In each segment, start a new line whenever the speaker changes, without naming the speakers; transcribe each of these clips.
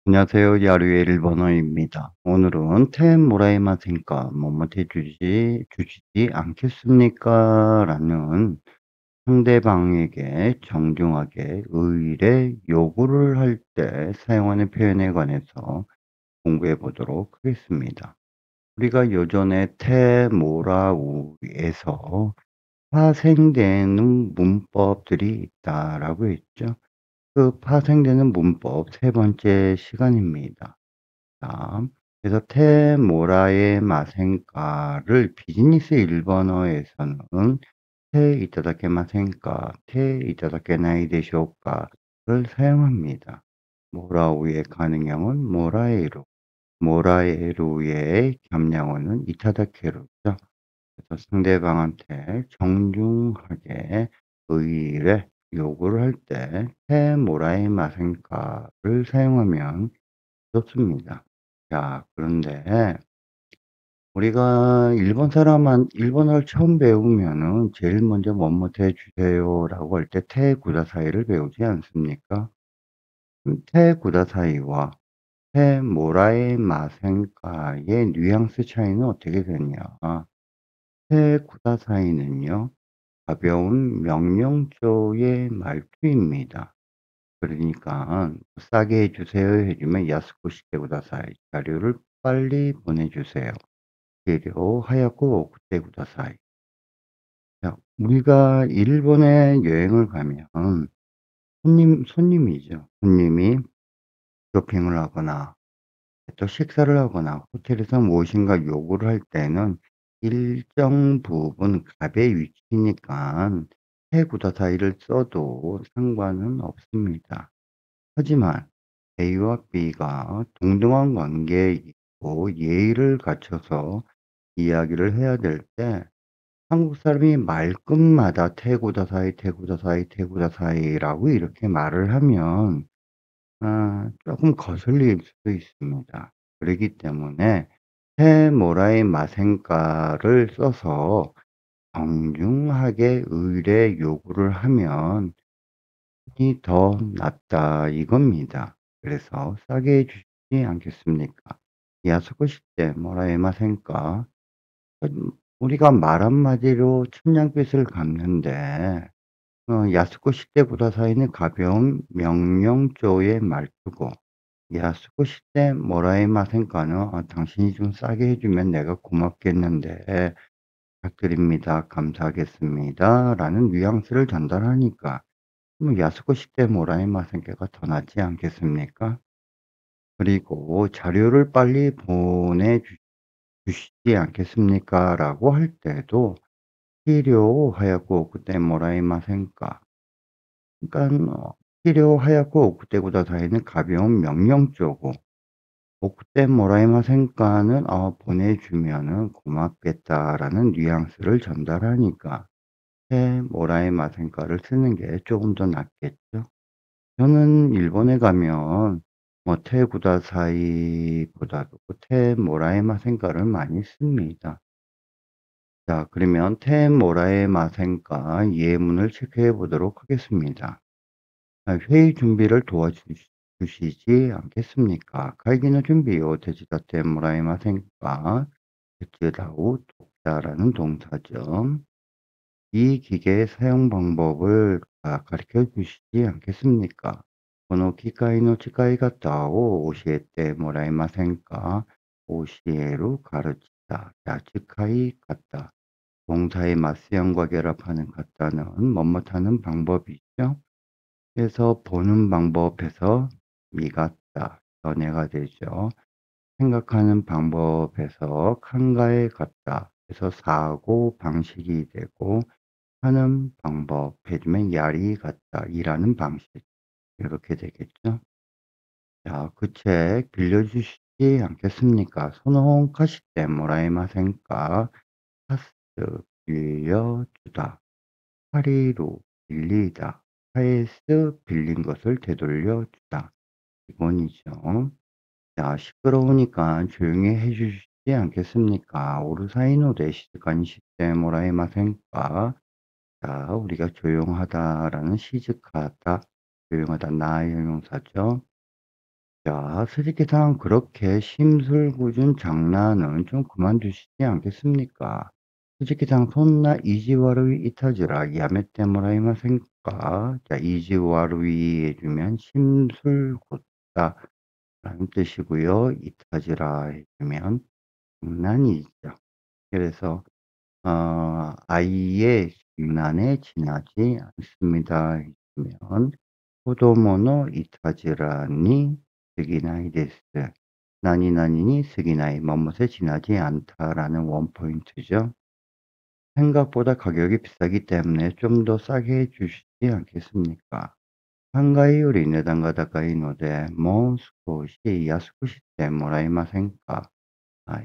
안녕하세요. 야류의 일본어입니다. 오늘은 "텐もらえませんか? 뭐뭐 주시지 않겠습니까? 라는 상대방에게 정중하게 의뢰 요구를 할 때 사용하는 표현에 관해서 공부해 보도록 하겠습니다. 우리가 요전에 테모라우에서 파생되는 문법들이 있다라고 했죠. 그 파생되는 문법 세 번째 시간입니다. 자, 그래서 테모라의 마센가를 비즈니스 일본어에서는 테 이타다케 마센가, 테 이타다케 나이 데쇼까를 사용합니다. 모라우의 가능형은 모라에루, 모라에루의 겸양어는 이타다케루죠. 그래서 상대방한테 정중하게 의뢰, 요구를 할 때 테모라이 마센가를 사용하면 좋습니다. 자, 그런데 우리가 일본어를 처음 배우면은 제일 먼저 "뭐뭐 해 주세요."라고 할 때 테 구다사이를 배우지 않습니까? 테 구다사이와 테 모라이 마센가의 뉘앙스 차이는 어떻게 되냐. 테 구다사이는요, 가벼운 명령조의 말투입니다. 그러니까 "싸게 해 주세요." 해 주면 야스쿠 시테 구다사이. 자료를 빨리 보내 주세요. "필요 하야고 오쿠테 구다사이." 자, 우리가 일본에 여행을 가면 손님이죠. 손님이 쇼핑을 하거나 또 식사를 하거나 호텔에서 무엇인가 요구를 할 때는 일정 부분 값의 위치니까 테 구다사이를 써도 상관은 없습니다. 하지만 A와 B가 동등한 관계에 있고 예의를 갖춰서 이야기를 해야 될 때 한국 사람이 말끝마다 "테고다사이, 테고다사이, 테고다사이라고 이렇게 말을 하면 쪼끔 거슬릴 수도 있습니다. 그러기 때문에 테모라이 마센가를 써서 정중하게 의뢰 요구를 하면 이 더 낫다 이겁니다. 그래서 "싸게 해 주시지 않겠습니까? 야스쿠시테 모라에마센까?" 우리가 말 한마디로 천냥빚을 갚는데 야스쿠시테 구다사이는 가벼운 명령조의 말투고, 야스쿠시테 모라에마센까는 당신이 좀 싸게 해 주면 내가 고맙겠는데 부탁드립니다. 감사하겠습니다."라는 뉘앙스를 전달하니까 야스쿠시테 모라이마센께가 더 낫지 않겠습니까? 그리고 "자료를 빨리 주시지 않겠습니까?"라고 할 때도 "필요하야고 그때 모라이마센까?" 그러니깐 필요하야고 그때 구다사이는 가벼운 명령조고, 그때 모라이마센까는 보내주면은 고맙겠다라는 뉘앙스를 전달하니까 모라이마센까를 쓰는 게 조금 더 낫겠죠. 저는 일본에 가면 테 구다사이보다도 테 모라에마센가를 많이 씁니다. 자, 그러면 테 모라에마센가 예문을 체크해 보도록 하겠습니다. 회의 준비를 주시지 않겠습니까?会議の 준비を手伝ってもらえませんか?手伝う돕다라는 동사죠. 이 기계의 사용 방법을 가르쳐 주시지 않겠습니까? この機械の使い方を教えてもらえませんか? 教える, 가르치다, 야츠카이 같다. 동사의 맞수형과 결합하는 같다는 뭐뭇하는 방법이죠. 그래서 보는 방법에서 미 같다, 연애가 되죠. 생각하는 방법에서 칸가에 같다. 그래서 사고 방식이 되고, 하는 방법 해주면 야리 같다, 일하는 방식. 이렇게 되겠죠. 자, 그 책 빌려주시지 않겠습니까? 소노 카시테 모라에마센까? 카스 빌려주다. 파리로 빌리다. 카에스 빌린 것을 되돌려 주다. 기본이죠. 자, 시끄러우니까 조용히 해 주시지 않겠습니까? 오르사이노 데 시즈카니 시테 모라에마센까? 자, 우리가 조용하다라는 시즈카다, 조용하다, 나의 형용사죠. 자, 스즈키상 그렇게 심술궂은 장난은 좀 그만두시지 않겠습니까? 스즈키상 손나 이지와루이 이타즈라 야메테 모라이마센까? 자, 이지와루이 해주면 심술궂다 라는 뜻이고요. 이타즈라 해주면 장난이죠. 그래서 아이의 장난에 지나지 않습니다. 해주면 코도모노 이타즈라니 스기나이 데스. 나니나니니 스기나이 뭐뭇에 지나지 않다라는 원포인트죠. 생각보다 가격이 비싸기 때문에 좀 더 싸게 해 주시지 않겠습니까? 한가이 요리値段が 高いのでもう少し安くしてもらえませんか?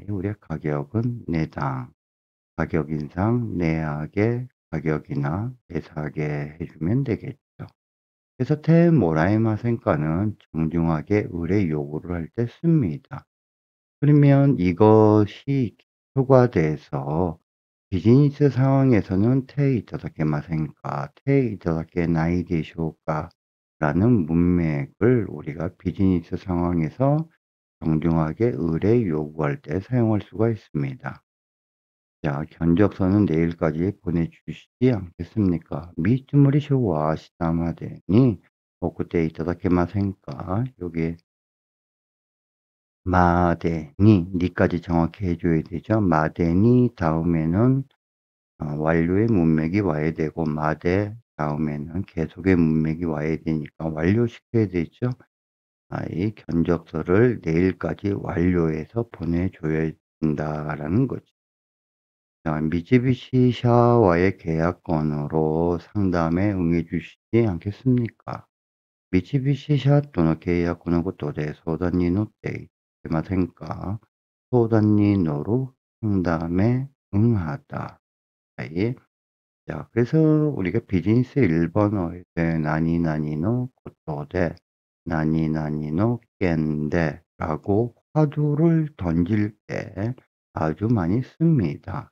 우리의 가격은 내당, 가격 인상, 내하게, 가격이나 매사하게 해주면 되겠죠. 그래서 테모라이마센과는 정중하게 의뢰 요구를 할 때 씁니다. 그러면 이것이 효과돼서 비즈니스 상황에서는 테 이타다케마센까, 테 이타다케 나이 데쇼까 라는 문맥을 우리가 비즈니스 상황에서 정중하게 의뢰 요구할 때 사용할 수가 있습니다. 자, 견적서는 내일까지 보내주시지 않겠습니까? 미츠모리 쇼와 시다마데니 오쿠테 이타다케마센까? 여기 마데니 니까지 정확히 해줘야 되죠. 마데니 다음에는 완료의 문맥이 와야 되고 마데 다음에는 계속의 문맥이 와야 되니까 완료시켜야 되죠. 이 견적서를 내일까지 완료해서 보내줘야 된다라는 거죠. 자, 미쯔비시 샤와의 계약건으로 상담에 응해 주시지 않겠습니까? 미쯔비시 샤 또는 계약건의ことで 相談に乗っていませんか? 相談に乗る 상담에 응하다. 자, 그래서 우리가 비즈니스 일본어에 나니나니노 고토데 나니나니노 깬데 라고 화두를 던질 때 아주 많이 씁니다.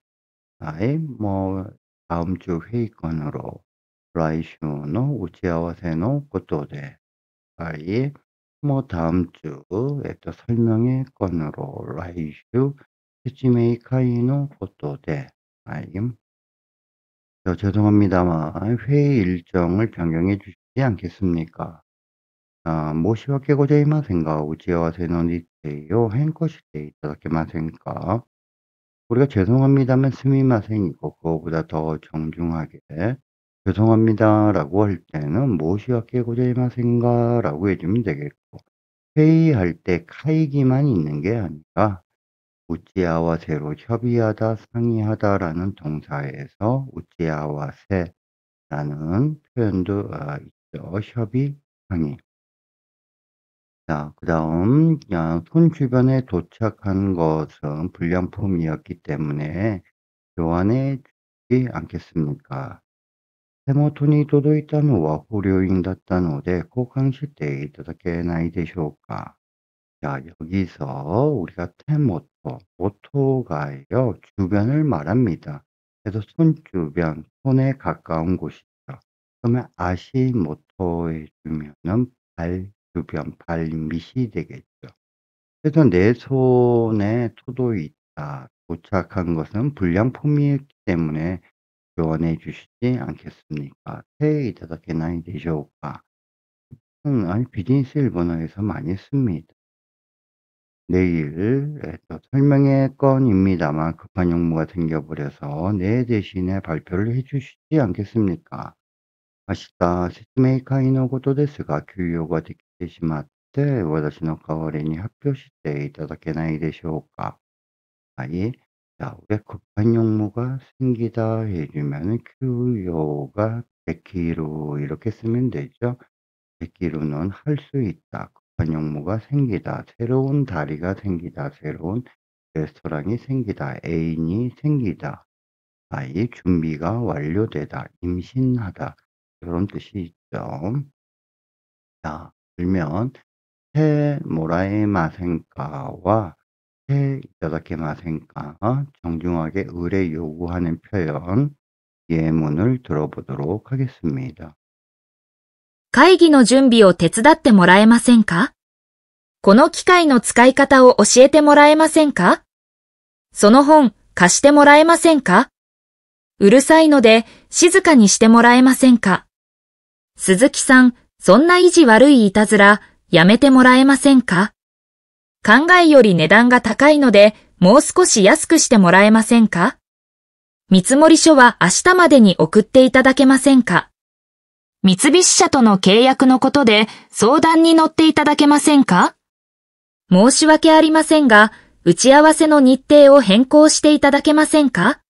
뭐 다음 주 회의건으로来週の 打ち合わせの ことで 뭐 다음 주 설명회 건으로 来週 説明会の ことで 죄송합니다만 회의 일정을 변경해 주시지 않겠습니까? 申し訳ございませんが 打ち合わせの 日程を変更していただけませんか? 우리가 죄송합니다면 스미마셍이고 그거보다 더 정중하게 죄송합니다라고 할 때는 모시와케 고자이마센가라고 해주면 되겠고 회의할 때 카이기만 있는 게 아니라 우찌아와세로 협의하다 상의하다라는 동사에서 우찌아와세라는 표현도 있죠. 협의 상의. 자, 그다음 손 주변에 도착한 것은 불량품이었기 때문에 교환해 주지 않겠습니까? 手元に届いたのは不良品だったので交換していただけないでしょうか? 자, 여기서 우리가 테모토, 모토가요 주변을 말합니다. 그래서 손 주변, 손에 가까운 곳이죠. 그러면 아시모토 해주면은 발 주변, 발 밑이 되겠죠. 그래서 내 손에 토도 있다. 도착한 것은 불량품이기 때문에 교환해 주시지 않겠습니까? 테 이타다케나이 되쇼우까? 아니 비즈니스 일본어에서 많이 씁니다. 내일 설명의 건입니다만 급한 용무가 생겨버려서 내일 대신에 발표를 해 주시지 않겠습니까? 明日説明会のことですが、休養ができてしまって、私の代わりに発表していただけないでしょうか? 자, 왜 급한 용무가 생기다 해주면 규요가 데키루 이렇게 쓰면 되죠. 데키루는 할 수 있다. 급한 용무가 생기다. 새로운 다리가 생기다. 새로운 레스토랑이 생기다. 애인이 생기다. 준비가 완료되다. 임신하다. 이런 뜻이 있죠. 자, 그러면 테 모라에마센카와 테 이타다케마센카 정중하게 의뢰 요구하는 표현 예문을 들어보도록 하겠습니다.
会議の準備を手伝ってもらえませんか?この機械の使い方を教えてもらえませんか？その本貸してもらえませんか？うるさいので静かにしてもらえませんか？鈴木さん、そんな意地悪いいたずらやめてもらえませんか？考えより値段が高いのでもう少し安くしてもらえませんか？見積書は明日までに送っていただけませんか？三菱社との契約のことで相談に乗っていただけませんか？申し訳ありませんが、打ち合わせの日程を変更していただけませんか？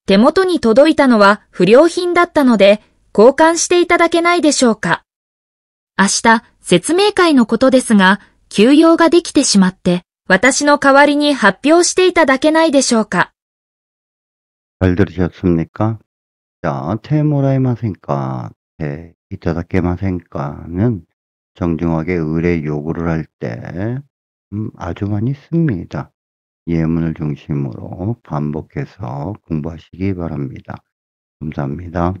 手元に届いたのは不良品だったので、交換していただけないでしょうか？明日、説明会のことですが、休養ができてしまって、私の代わりに発表していただけないでしょうか？
잘 들으셨습니까? 자, 테 모라이마센까, 테 이타다케마센까는 정중하게 의뢰 요구를 할 때 아주 많이 씁니다. 예문을 중심으로 반복해서 공부하시기 바랍니다. 감사합니다.